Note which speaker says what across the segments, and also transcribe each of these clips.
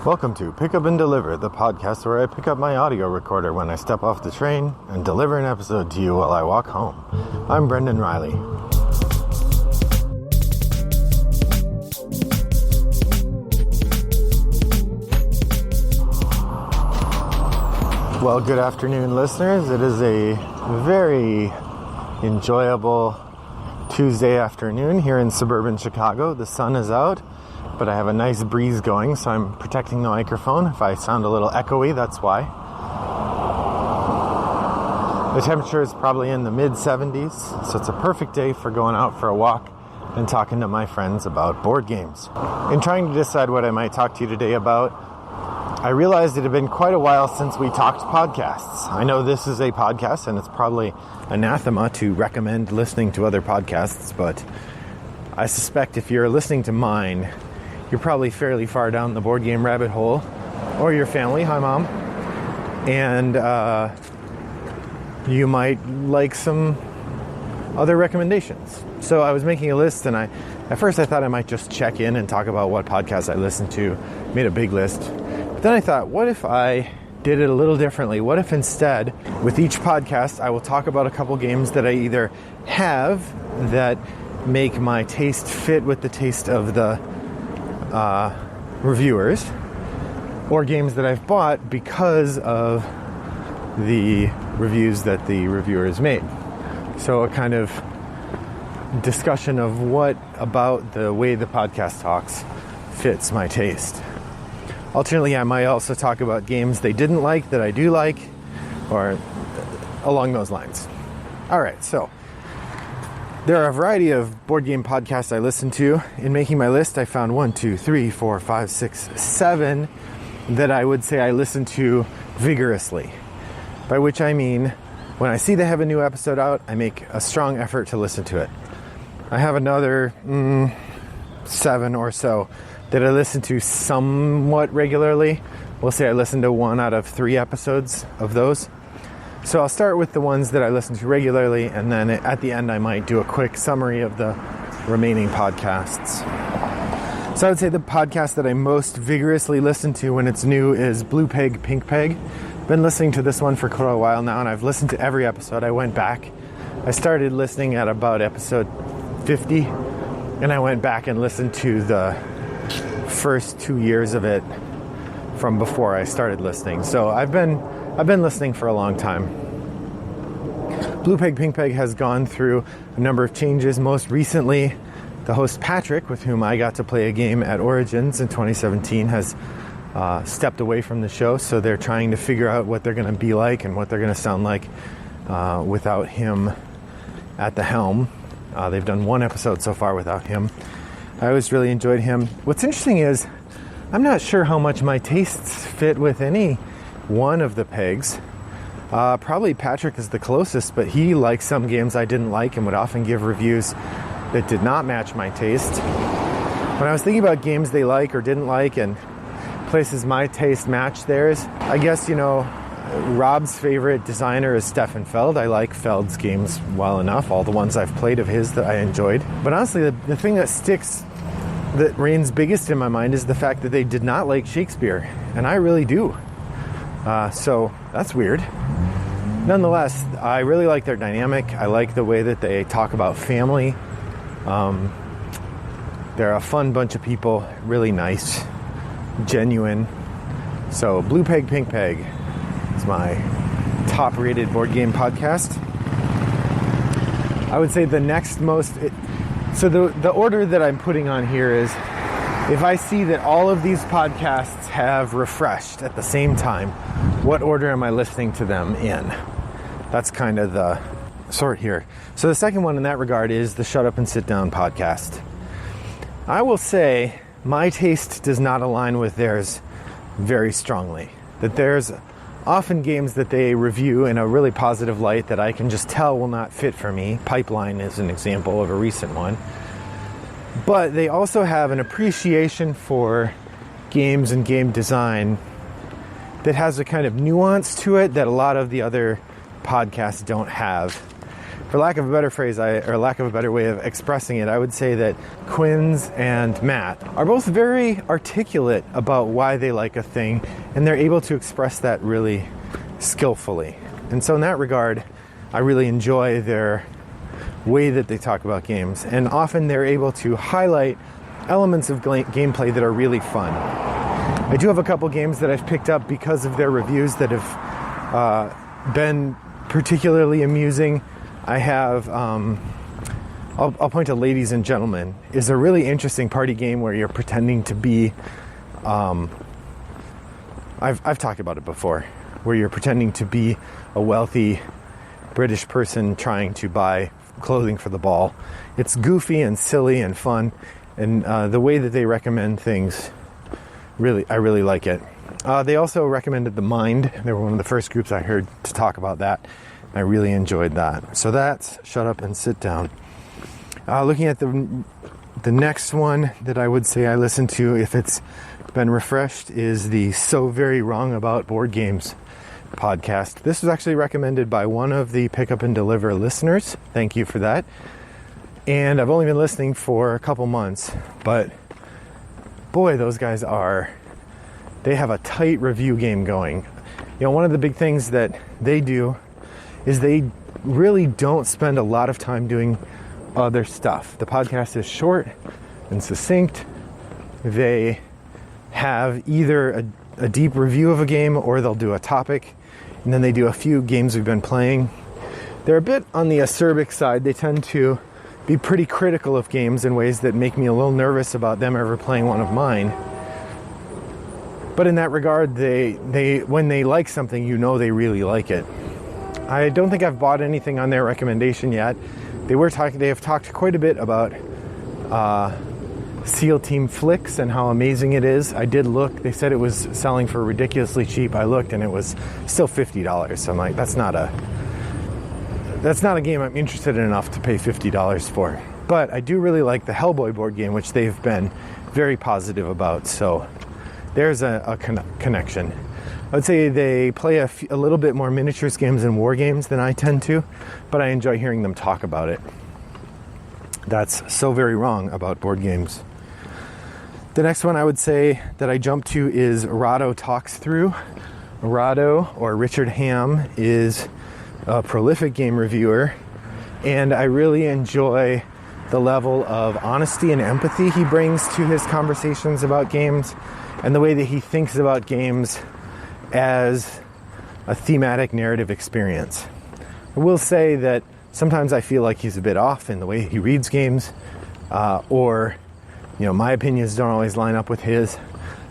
Speaker 1: Welcome to Pick Up and Deliver, the podcast where I pick up my audio recorder when I step off the train and deliver an episode to you while I walk home. I'm Brendan Riley. Well, good afternoon, listeners. It is a very enjoyable Tuesday afternoon here in suburban Chicago. The sun is out, but I have a nice breeze going, so I'm protecting the microphone. If I sound a little echoey, that's why. The temperature is probably in the mid-70s, so it's a perfect day for going out for a walk and talking to my friends about board games. In trying to decide what I might talk to you today about, I realized it had been quite a while since we talked podcasts. I know this is a podcast, and it's probably anathema to recommend listening to other podcasts, but I suspect if you're listening to mine, you're probably fairly far down the board game rabbit hole, or your family. Hi, Mom. And you might like some other recommendations. So I was making a list, and at first I thought I might just check in and talk about what podcasts I listened to. Made a big list. But then I thought, what if I did it a little differently? What if instead, with each podcast, I will talk about a couple games that I either have that make my taste fit with the taste of the reviewers, or games that I've bought because of the reviews that the reviewers made. So a kind of discussion of what about the way the podcast talks fits my taste. Alternately, I might also talk about games they didn't like that I do like, or along those lines. All right, so there are a variety of board game podcasts I listen to. In making my list, I found 7 that I would say I listen to vigorously. By which I mean, when I see they have a new episode out, I make a strong effort to listen to it. I have another 7 or so that I listen to somewhat regularly. We'll say I listen to 1 out of 3 episodes of those. So I'll start with the ones that I listen to regularly, and then at the end I might do a quick summary of the remaining podcasts. So I would say the podcast that I most vigorously listen to when it's new is Blue Peg, Pink Peg. Been listening to this one for quite a while now, and I've listened to every episode. I went back. I started listening at about episode 50, and I went back and listened to the first 2 years of it from before I started listening. So I've been listening for a long time. Blue Peg Pink Peg has gone through a number of changes. Most recently, the host Patrick, with whom I got to play a game at Origins in 2017, has stepped away from the show. So they're trying to figure out what they're going to be like and what they're going to sound like without him at the helm. They've done 1 episode so far without him. I always really enjoyed him. What's interesting is I'm not sure how much my tastes fit with any one of the pegs. Probably Patrick is the closest, but he likes some games I didn't like and would often give reviews that did not match my taste. When I was thinking about games they like or didn't like and places my taste matched theirs, I guess, Rob's favorite designer is Stefan Feld. I like Feld's games well enough, all the ones I've played of his that I enjoyed. But honestly, the thing that reigns biggest in my mind is the fact that they did not like Shakespeare, and I really do. So that's weird. Nonetheless, I really like their dynamic. I like the way that they talk about family. They're a fun bunch of people, really nice, genuine. So Blue Peg, Pink Peg is my top-rated board game podcast. I would say the next most... So the order that I'm putting on here is, if I see that all of these podcasts have refreshed at the same time, what order am I listening to them in? That's kind of the sort here. So the second one in that regard is the Shut Up and Sit Down podcast. I will say my taste does not align with theirs very strongly. That there's often games that they review in a really positive light that I can just tell will not fit for me. Pipeline is an example of a recent one. But they also have an appreciation for games and game design that has a kind of nuance to it that a lot of the other podcasts don't have. for lack of a better phrase, or lack of a better way of expressing it, I would say that Quinns and Matt are both very articulate about why they like a thing, and they're able to express that really skillfully. And so in that regard, I really enjoy their way that they talk about games, and often they're able to highlight elements of gameplay that are really fun. I do have a couple games that I've picked up because of their reviews that have been particularly amusing. I have, I'll point to Ladies and Gentlemen, is a really interesting party game where you're pretending to be, I've talked about it before, where you're pretending to be a wealthy British person trying to buy clothing for the ball. It's goofy and silly and fun, and the way that they recommend things, I really like it. They also recommended The Mind. They were one of the first groups I heard to talk about that. I really enjoyed that. So that's Shut Up and Sit Down. Looking at the next one that I would say I listen to, if it's been refreshed, is the So Very Wrong About Board Games podcast. This was actually recommended by one of the Pick Up and Deliver listeners. Thank you for that. And I've only been listening for a couple months, but boy, those guys they have a tight review game going. You know, one of the big things that they do is they really don't spend a lot of time doing other stuff. The podcast is short and succinct. They have either a deep review of a game, or they'll do a topic, and then they do a few games we've been playing. They're a bit on the acerbic side. They tend to be pretty critical of games in ways that make me a little nervous about them ever playing one of mine. But in that regard, they when they like something, you know they really like it. I don't think I've bought anything on their recommendation yet. They have talked quite a bit about SEAL Team Flicks and how amazing it is. I did look. They said it was selling for ridiculously cheap. I looked and it was still $50. So I'm like, that's not a game I'm interested in enough to pay $50 for. But I do really like the Hellboy board game, which they've been very positive about. So there's a connection. I would say they play a little bit more miniatures games and war games than I tend to, but I enjoy hearing them talk about it. That's So Very Wrong About Board Games. The next one I would say that I jumped to is Rado Talks Through. Rado, or Richard Ham, is a prolific game reviewer, and I really enjoy the level of honesty and empathy he brings to his conversations about games, and the way that he thinks about games as a thematic narrative experience. I will say that sometimes I feel like he's a bit off in the way he reads games, or my opinions don't always line up with his,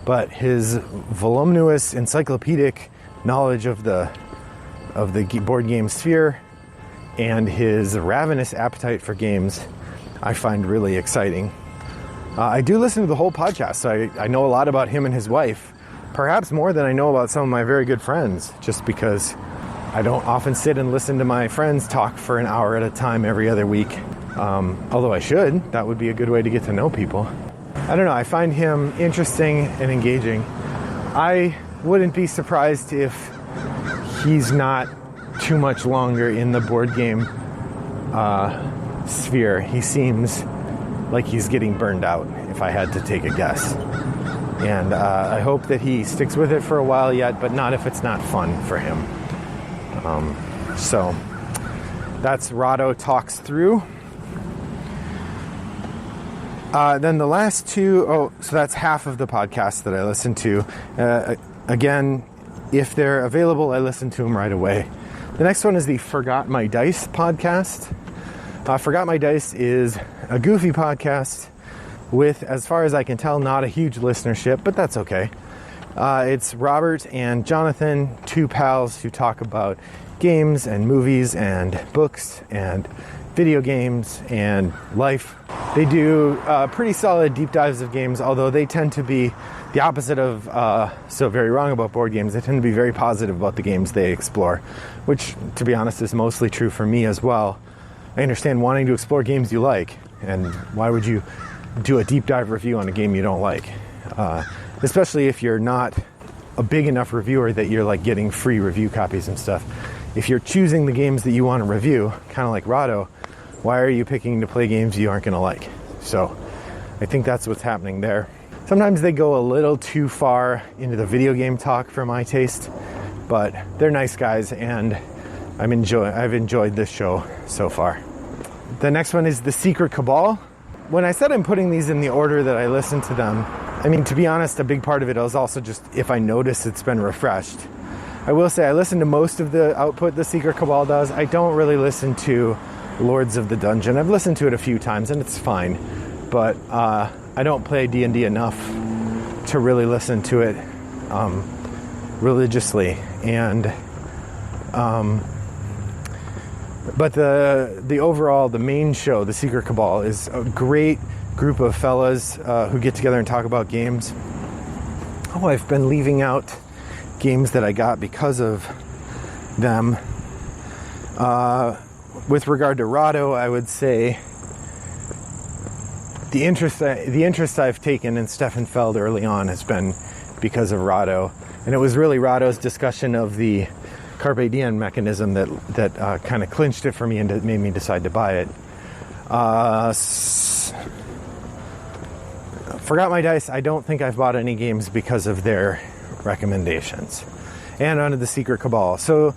Speaker 1: but his voluminous encyclopedic knowledge of the board game sphere and his ravenous appetite for games I find really exciting. I do listen to the whole podcast, so I know a lot about him and his wife, perhaps more than I know about some of my very good friends, just because I don't often sit and listen to my friends talk for an hour at a time every other week. Although I should. That would be a good way to get to know people. I don't know. I find him interesting and engaging. I wouldn't be surprised if he's not too much longer in the board game sphere. He seems like he's getting burned out, if I had to take a guess. And I hope that he sticks with it for a while yet, but not if it's not fun for him. So that's Rado Talks Through. Then the last two, so that's half of the podcasts that I listen to. Again, if they're available, I listen to them right away. The next one is the Forgot My Dice podcast. Forgot My Dice is a goofy podcast with, as far as I can tell, not a huge listenership, but that's okay. It's Robert and Jonathan, two pals who talk about games and movies and books and video games and life. They do pretty solid deep dives of games, although they tend to be the opposite of So Very Wrong About Board Games. They tend to be very positive about the games they explore, which, to be honest, is mostly true for me as well. I understand wanting to explore games you like, and why would you do a deep dive review on a game you don't like? Especially if you're not a big enough reviewer that you're like getting free review copies and stuff. if you're choosing the games that you want to review, kind of like Rado, why are you picking to play games you aren't going to like? So I think that's what's happening there. Sometimes they go a little too far into the video game talk for my taste, but they're nice guys, and I've enjoyed this show so far. The next one is The Secret Cabal. When I said I'm putting these in the order that I listen to them, I mean, to be honest, a big part of it is also just if I notice it's been refreshed. I will say I listen to most of the output The Secret Cabal does. I don't really listen to Lords of the Dungeon. I've listened to it a few times and it's fine, but I don't play D&D enough to really listen to it religiously. And but the overall, the main show, The Secret Cabal, is a great group of fellas who get together and talk about games. Oh, I've been leaving out games that I got because of them. With regard to Rado, I would say the interest I've taken in Stefan Feld early on has been because of Rado, and it was really Rado's discussion of the Carpe Diem mechanism that kind of clinched it for me and made me decide to buy it. Forgot My Dice. I don't think I've bought any games because of their recommendations. And onto The Secret Cabal. So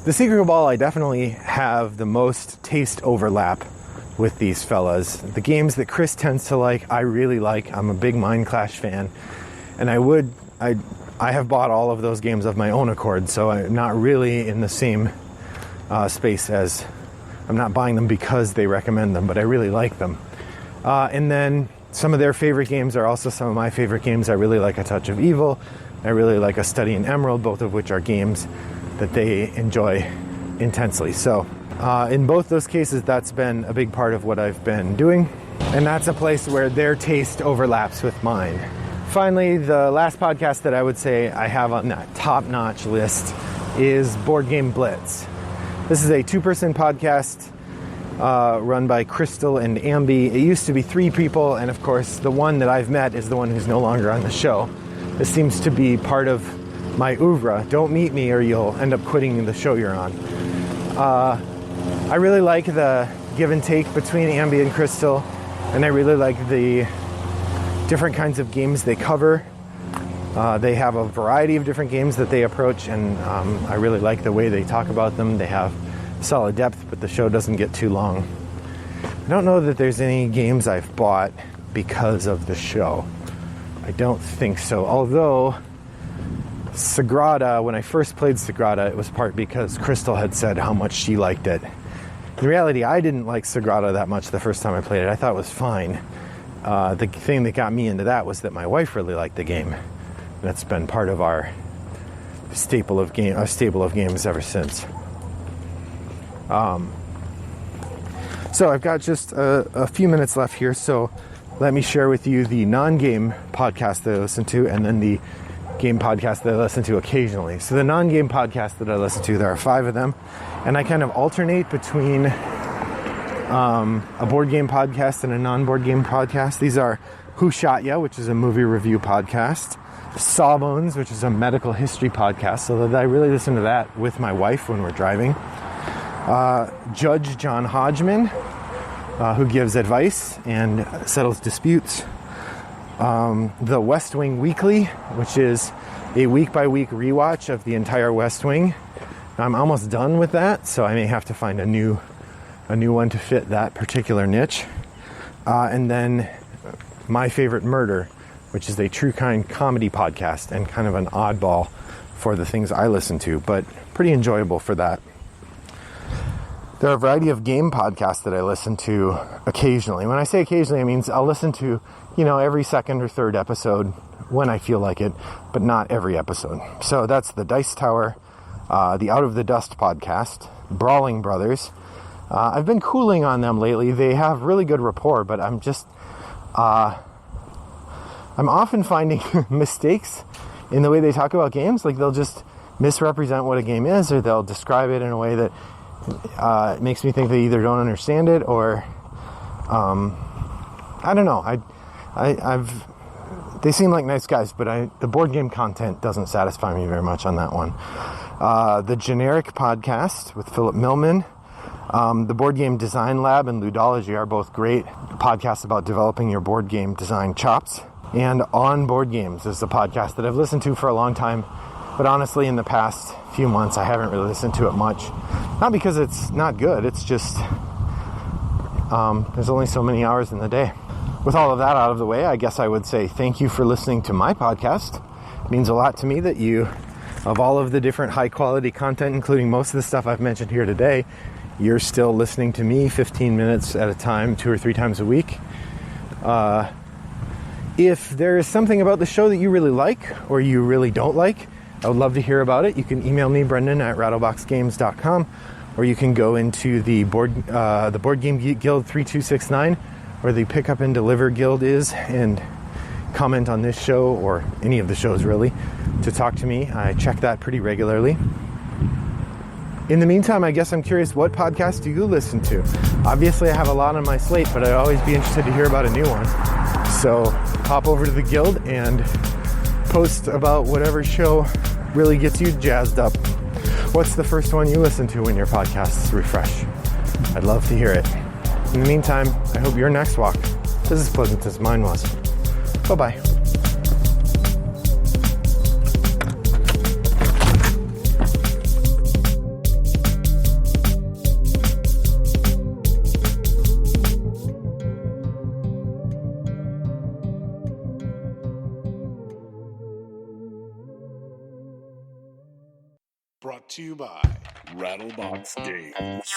Speaker 1: The Secret Cabal, I definitely have the most taste overlap with these fellas. The games that Chris tends to like, I really like. I'm a big Mind Clash fan, and I have bought all of those games of my own accord, so I'm not really in the same space as, I'm not buying them because they recommend them, but I really like them. And then some of their favorite games are also some of my favorite games. I really like A Touch of Evil. I really like A Study in Emerald, both of which are games that they enjoy intensely. So in both those cases, that's been a big part of what I've been doing. And that's a place where their taste overlaps with mine. Finally, the last podcast that I would say I have on that top-notch list is Board Game Blitz. This is a two-person podcast run by Crystal and Ambi. It used to be 3 people, and of course, the one that I've met is the one who's no longer on the show. This seems to be part of my oeuvre. Don't meet me or you'll end up quitting the show you're on. I really like the give and take between Ambi and Crystal, and I really like the different kinds of games they cover. They have a variety of different games that they approach, and I really like the way they talk about them. They have solid depth, but the show doesn't get too long. I don't know that there's any games I've bought because of the show. I don't think so. Although Sagrada, when I first played Sagrada, it was part because Crystal had said how much she liked it. In reality, I didn't like Sagrada that much the first time I played it. I thought it was fine. The thing that got me into that was that my wife really liked the game. That's been part of our stable of games ever since. So I've got just a few minutes left here, so let me share with you the non-game podcast that I listen to and then the game podcast that I listen to occasionally. So the non-game podcast that I listen to, there are 5 of them, and I kind of alternate between a board game podcast and a non-board game podcast. These are Who Shot Ya, which is a movie review podcast, Sawbones, which is a medical history podcast, so that I really listen to that with my wife when we're driving. Judge John Hodgman, who gives advice and settles disputes. The West Wing Weekly, which is a week-by-week rewatch of the entire West Wing. I'm almost done with that, so I may have to find a new one to fit that particular niche. And then My Favorite Murder, which is a true crime comedy podcast and kind of an oddball for the things I listen to, but pretty enjoyable for that. There are a variety of game podcasts that I listen to occasionally. When I say occasionally, it means I'll listen to, every second or third episode when I feel like it, but not every episode. So that's the Dice Tower, the Out of the Dust podcast, Brawling Brothers. I've been cooling on them lately. They have really good rapport, but I'm often finding mistakes in the way they talk about games. Like they'll just misrepresent what a game is, or they'll describe it in a way that it makes me think they either don't understand it or I don't know. They seem like nice guys, but the board game content doesn't satisfy me very much on that one. the Generic Podcast with Philip Millman. The Board Game Design Lab and Ludology are both great podcasts about developing your board game design chops. And On Board Games is a podcast that I've listened to for a long time, but honestly in the past few months I haven't really listened to it much. Not because it's not good, it's just there's only so many hours in the day. With all of that out of the way, I guess I would say thank you for listening to my podcast. It means a lot to me that you, of all of the different high quality content, including most of the stuff I've mentioned here today, you're still listening to me 15 minutes at a time, 2 or 3 times a week. If there is something about the show that you really like or you really don't like, I would love to hear about it. You can email me, Brendan@rattleboxgames.com, or you can go into the Board Game Guild 3269, where the Pick Up and Deliver Guild is, and comment on this show or any of the shows really to talk to me. I check that pretty regularly. In the meantime, I guess I'm curious, what podcast do you listen to? Obviously, I have a lot on my slate, but I'd always be interested to hear about a new one. So hop over to the Guild and post about whatever show really gets you jazzed up. What's the first one you listen to when your podcasts refresh? I'd love to hear it. In the meantime, I hope your next walk is as pleasant as mine was. Bye-bye.
Speaker 2: Brought to you by Rattlebox Games.